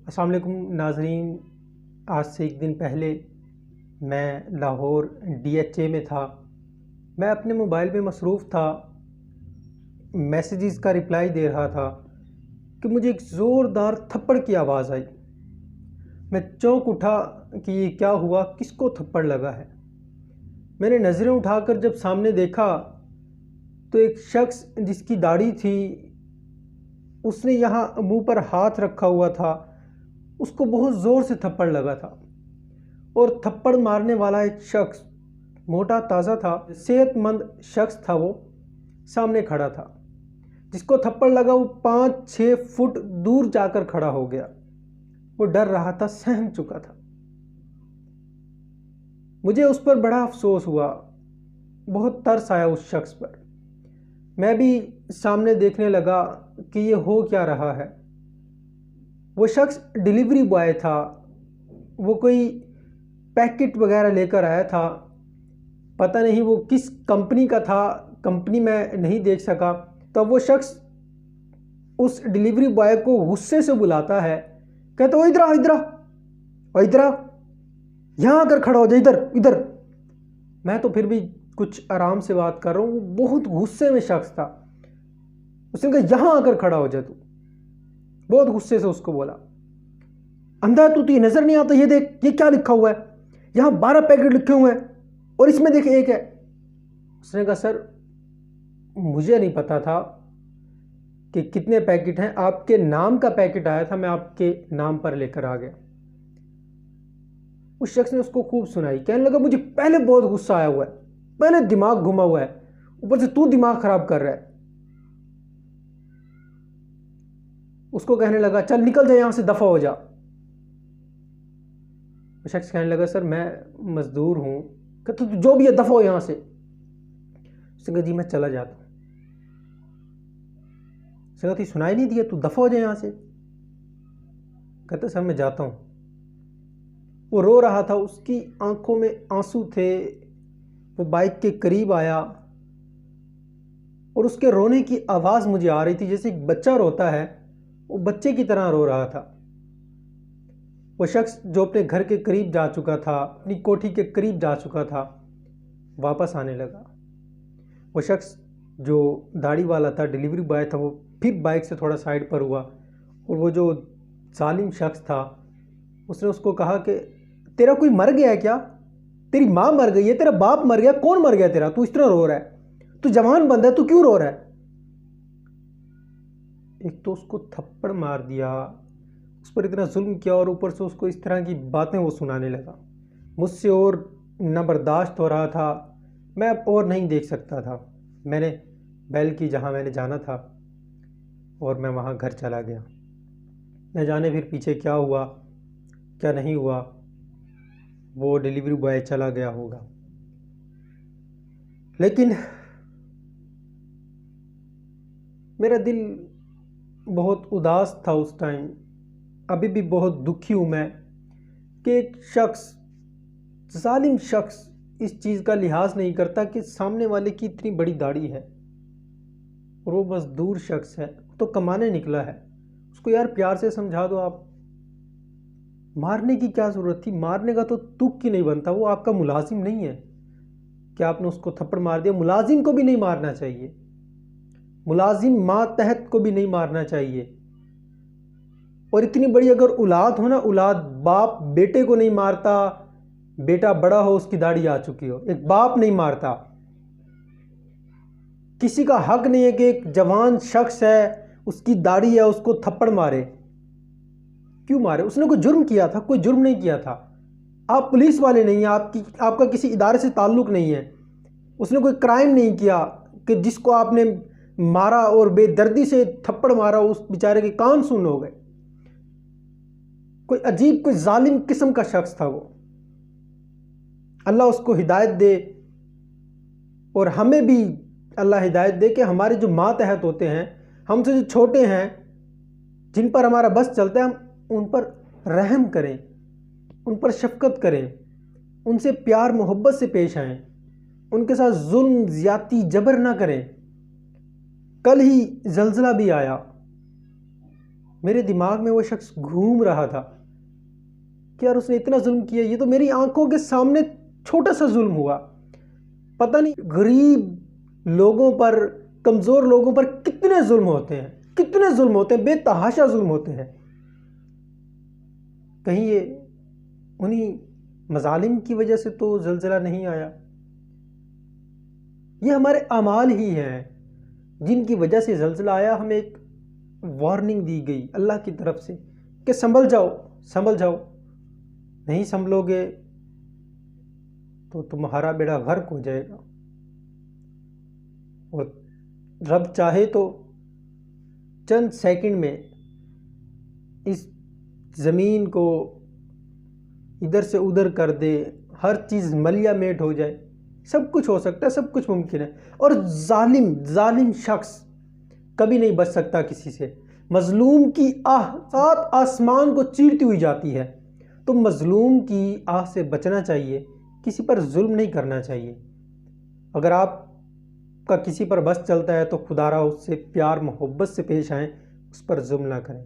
अस्सलाम वालेकुम नाज़रीन। आज से एक दिन पहले मैं लाहौर DHA में था। मैं अपने मोबाइल में मसरूफ़ था, मैसेजेस का रिप्लाई दे रहा था कि मुझे एक ज़ोरदार थप्पड़ की आवाज़ आई। मैं चौंक उठा कि ये क्या हुआ, किसको थप्पड़ लगा है। मैंने नज़रें उठाकर जब सामने देखा तो एक शख्स जिसकी दाढ़ी थी, उसने यहाँ मुंह पर हाथ रखा हुआ था, उसको बहुत ज़ोर से थप्पड़ लगा था। और थप्पड़ मारने वाला एक शख्स मोटा ताज़ा था, सेहतमंद शख्स था। वो सामने खड़ा था। जिसको थप्पड़ लगा वो 5-6 फुट दूर जाकर खड़ा हो गया। वो डर रहा था, सहम चुका था। मुझे उस पर बड़ा अफसोस हुआ, बहुत तरस आया उस शख्स पर। मैं भी सामने देखने लगा कि ये हो क्या रहा है। वो शख्स डिलीवरी बॉय था। वो कोई पैकेट वगैरह लेकर आया था। पता नहीं वो किस कंपनी का था, कंपनी मैं नहीं देख सका। तो वो शख्स उस डिलीवरी बॉय को गुस्से से बुलाता है, कहता ओ इधर आ, इधर आ, ओ इधर आ, यहाँ आकर खड़ा हो जा, इधर इधर। मैं तो फिर भी कुछ आराम से बात कर रहा हूँ, वो बहुत गुस्से में शख्स था। उसने कहा यहाँ आकर खड़ा हो जा तू। बहुत गुस्से से उसको बोला, अंधा है तू, तुझे नजर नहीं आता? ये देख, ये क्या लिखा हुआ है, यहाँ 12 पैकेट लिखे हुए हैं और इसमें देख एक है। उसने कहा सर मुझे नहीं पता था कि कितने पैकेट हैं, आपके नाम का पैकेट आया था, मैं आपके नाम पर लेकर आ गया। उस शख्स ने उसको खूब सुनाई, कहने लगा मुझे पहले बहुत गुस्सा आया हुआ है, पहले दिमाग घुमा हुआ है, ऊपर से तू दिमाग खराब कर रहा है। उसको कहने लगा चल निकल जा यहां से, दफा हो जा। वो शख्स कहने लगा सर मैं मजदूर हूं। कहता तू जो भी है दफा हो यहां से। उसने कहा जी मैं चला जाता हूं। उसने कहा सुनाई नहीं दिया, तू दफा हो जाए यहां से। कहता सर मैं जाता हूं। वो रो रहा था, उसकी आंखों में आंसू थे। वो बाइक के करीब आया और उसके रोने की आवाज़ मुझे आ रही थी, जैसे एक बच्चा रोता है, वो बच्चे की तरह रो रहा था। वो शख्स जो अपने घर के करीब जा चुका था, अपनी कोठी के करीब जा चुका था, वापस आने लगा। वो शख्स जो दाढ़ी वाला था, डिलीवरी बॉय था, वो फिर बाइक से थोड़ा साइड पर हुआ और वो जो जालिम शख्स था उसने उसको कहा कि तेरा कोई मर गया है क्या? तेरी माँ मर गई है, तेरा बाप मर गया, कौन मर गया तेरा? तू इस तरह रो रहा है, तू जवान बंदा है, तू क्यों रो रहा है? एक तो उसको थप्पड़ मार दिया, उस पर इतना जुल्म किया और ऊपर से उसको इस तरह की बातें वो सुनाने लगा। मुझसे और न बर्दाश्त हो रहा था, मैं अब और नहीं देख सकता था। मैंने बैल की जहाँ मैंने जाना था और मैं वहाँ घर चला गया। न जाने फिर पीछे क्या हुआ क्या नहीं हुआ, वो डिलीवरी बॉय चला गया होगा। लेकिन मेरा दिल बहुत उदास था उस टाइम। अभी भी बहुत दुखी हूँ मैं कि एक शख्स, जालिम शख्स, इस चीज़ का लिहाज नहीं करता कि सामने वाले की इतनी बड़ी दाढ़ी है और वो मजदूर शख्स है, तो कमाने निकला है। उसको यार प्यार से समझा दो आप। मारने की क्या ज़रूरत थी? मारने का तो तुक ही नहीं बनता, वो आपका मुलाजिम नहीं है कि आपने उसको थप्पड़ मार दिया। मुलाजिम को भी नहीं मारना चाहिए, मुलाजिम मातहत को भी नहीं मारना चाहिए। और इतनी बड़ी अगर औलाद हो ना, औलाद, बाप बेटे को नहीं मारता, बेटा बड़ा हो उसकी दाढ़ी आ चुकी हो, एक बाप नहीं मारता। किसी का हक नहीं है कि एक जवान शख्स है, उसकी दाढ़ी है, उसको थप्पड़ मारे। क्यों मारे? उसने कोई जुर्म किया था? कोई जुर्म नहीं किया था। आप पुलिस वाले नहीं हैं, आपका किसी इदारे से ताल्लुक नहीं है। उसने कोई क्राइम नहीं किया कि जिसको आपने मारा और बेदर्दी से थप्पड़ मारा, उस बेचारे के कान सुन हो गए। कोई अजीब, कोई जालिम किस्म का शख्स था वो। अल्लाह उसको हिदायत दे और हमें भी अल्लाह हिदायत दे कि हमारे जो मातहत होते हैं, हमसे जो छोटे हैं, जिन पर हमारा बस चलता है, हम उन पर रहम करें, उन पर शफकत करें, उनसे प्यार मोहब्बत से पेश आएँ, उनके साथ जुल्म ज़्यादती जबर ना करें। कल ही जल्जला भी आया, मेरे दिमाग में वो शख्स घूम रहा था कि यार उसने इतना जुल्म किया, ये तो मेरी आंखों के सामने छोटा सा जुल्म हुआ। पता नहीं गरीब लोगों पर, कमज़ोर लोगों पर कितने जुल्म होते हैं, कितने जुल्म होते हैं, बेतहाशा जुल्म होते हैं। कहीं ये उन्हीं मजालिम की वजह से तो ज़लज़ला नहीं आया? ये हमारे अमाल ही हैं जिनकी वजह से ज़लज़ला आया। हमें एक वार्निंग दी गई अल्लाह की तरफ से कि संभल जाओ, संभल जाओ, नहीं संभलोगे तो तुम्हारा बेड़ा गर्क हो जाएगा। और रब चाहे तो चंद सेकंड में इस ज़मीन को इधर से उधर कर दे, हर चीज़ मलिया मेट हो जाए, सब कुछ हो सकता है, सब कुछ मुमकिन है। और जालिम शख्स कभी नहीं बच सकता किसी से। मजलूम की आह सात आसमान को चीरती हुई जाती है। तो मजलूम की आह से बचना चाहिए, किसी पर जुल्म नहीं करना चाहिए। अगर आपका किसी पर बस चलता है तो खुदारा उससे प्यार मोहब्बत से पेश आएँ, उस पर जुल्म ना करें।